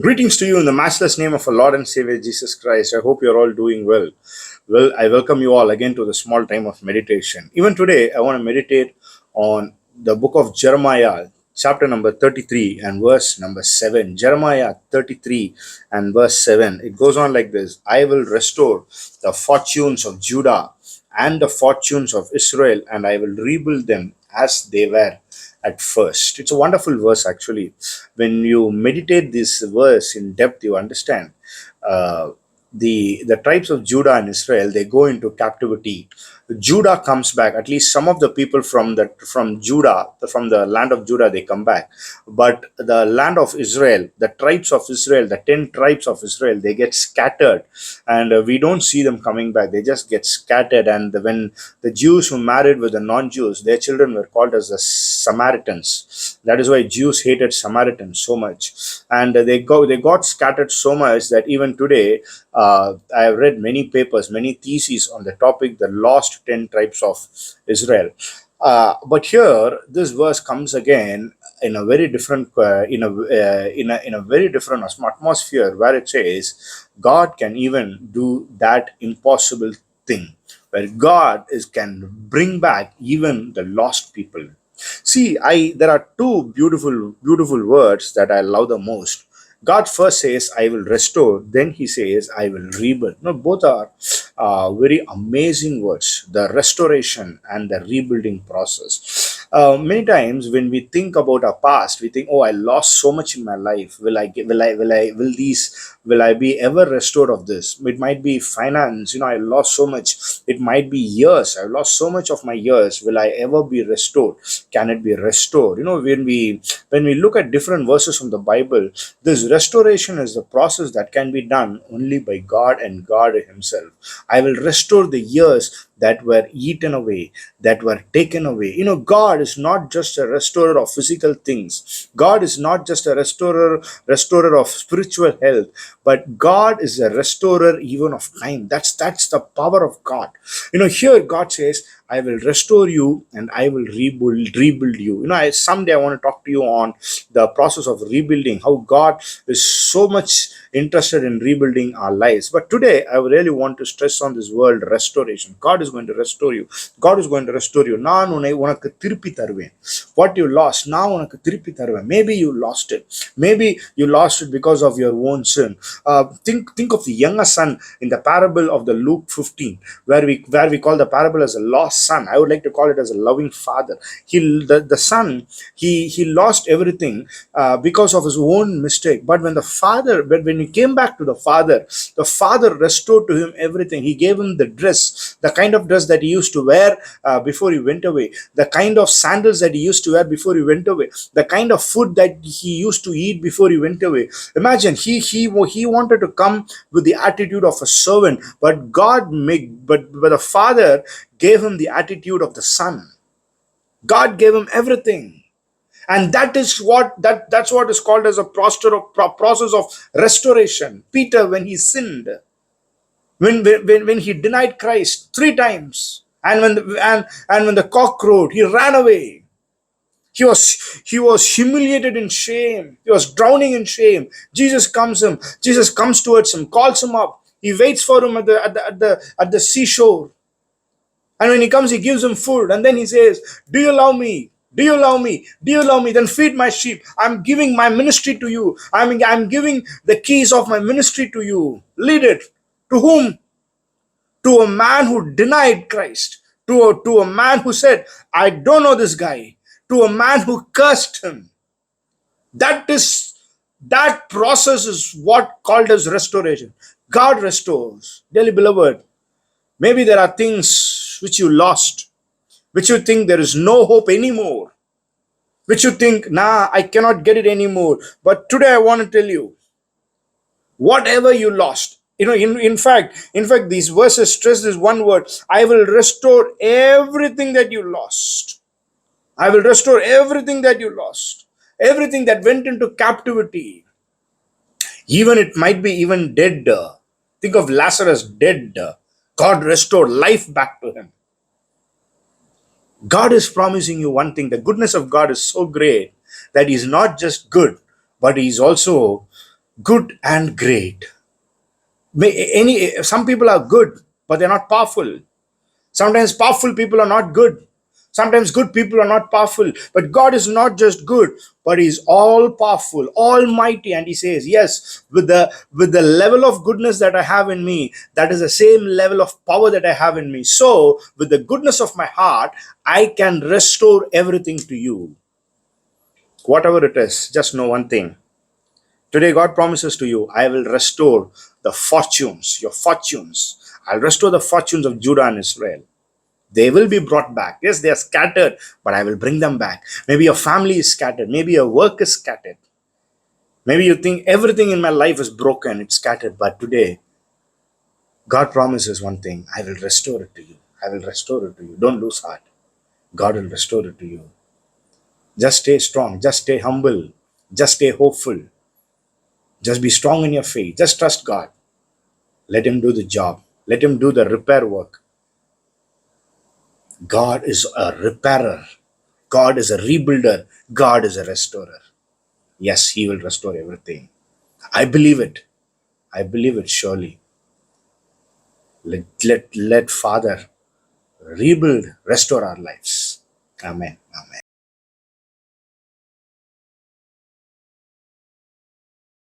Greetings to you in the matchless name of our Lord and Savior Jesus Christ. I hope you're all doing well. Well, I welcome you all again to the small time of meditation. Even today, I want to meditate on the book of Jeremiah, chapter number 33 and verse number 7. Jeremiah 33 and verse 7. It goes on like this: I will restore the fortunes of Judah and the fortunes of Israel, and I will rebuild them as they were at first. It's a wonderful verse, actually. When you meditate this verse in depth, you understand uh, the tribes of Judah and Israel, they go into captivity. Judah comes back. At least some of the people from Judah, from the land of Judah, they come back. But the land of Israel, the tribes of Israel, the 10 tribes of Israel, they get scattered, and we don't see them coming back. They just get scattered. And when the Jews who married with the non-Jews, their children were called as the Samaritans. That is why Jews hated Samaritans so much, and they got scattered so much that even today, I have read many papers, many theses on the topic, the lost 10 tribes of Israel. But here, this verse comes again in a very different, in a very different atmosphere, where it says, God can even do that impossible thing, where God is can bring back even the lost people. See, I there are two beautiful words that I love the most. God first says, I will restore, then he says, I will rebuild. No, both are very amazing words, the restoration and the rebuilding process. Many times when we think about our past, we think, oh, I lost so much in my life. Will I be ever restored of this? It might be finance, I lost so much. It might be years. I lost so much of my years. Will I ever be restored? Can it be restored? When we look at different verses from the Bible, this restoration is the process that can be done only by God and God Himself. I will restore the years that were eaten away, that were taken away. God is not just a restorer of physical things. God is not just a restorer of spiritual health, but God is a restorer even of time. That's the power of God. Here God says, I will restore you and I will rebuild you. Someday I want to talk to you on the process of rebuilding, how God is so much interested in rebuilding our lives. But today I really want to stress on this word restoration. God is going to restore you. God is going to restore you. நான் உனக்கு திருப்பி தருவேன். What you lost, நான் உனக்கு திருப்பி தருவேன். Maybe you lost it. Maybe you lost it because of your own sin. Think of the younger son in the parable of the Luke 15, where we call the parable as a lost son. I would like to call it as a loving father. The son, he lost everything because of his own mistake. But when he came back to the father restored to him everything. He gave him the dress, the kind of dress that he used to wear before he went away, the kind of sandals that he used to wear before he went away, the kind of food that he used to eat before he went away. Imagine, he wanted to come with the attitude of a servant, but but the father gave him the attitude of the son. God gave him everything. And that's what is called as a process of restoration. Peter, when he sinned, when he denied Christ 3 times, and when the cock crowed, he ran away. He was humiliated in shame. He was drowning in shame. Jesus comes towards him, calls him up. He waits for him at the seashore. And when he comes, he gives him food. And then he says, do you love me? Do you love me? Do you love me? Then feed my sheep. I'm giving my ministry to you. I'm giving the keys of my ministry to you. Lead it. To whom? To a man who denied Christ. To a man who said, I don't know this guy. To a man who cursed him. That process is what called as restoration. God restores. Dearly beloved, maybe there are things which you lost, which you think there is no hope anymore, which you think, nah, I cannot get it anymore. But today I want to tell you, whatever you lost, in fact, these verses stress this one word: I will restore everything that you lost. I will restore everything that you lost, everything that went into captivity. Even it might be even dead. Think of Lazarus dead. God restored life back to him. God is promising you one thing. The goodness of God is so great that He's not just good, but He's also good and great. Some people are good, but they're not powerful. Sometimes powerful people are not good. Sometimes good people are not powerful. But God is not just good, but He's all powerful, almighty. And He says, yes, with the level of goodness that I have in me, that is the same level of power that I have in me. So, with the goodness of my heart, I can restore everything to you. Whatever it is, just know one thing. Today, God promises to you, I will restore the fortunes, your fortunes. I'll restore the fortunes of Judah and Israel. They will be brought back. Yes, they are scattered, but I will bring them back. Maybe your family is scattered. Maybe your work is scattered. Maybe you think everything in my life is broken, it's scattered. But today, God promises one thing, I will restore it to you. I will restore it to you. Don't lose heart. God will restore it to you. Just stay strong. Just stay humble. Just stay hopeful. Just be strong in your faith. Just trust God. Let Him do the job. Let Him do the repair work. God is a repairer. God is a rebuilder. God is a restorer. Yes, He will restore everything. I believe it. I believe it surely. Let Father rebuild, restore our lives. Amen. Amen.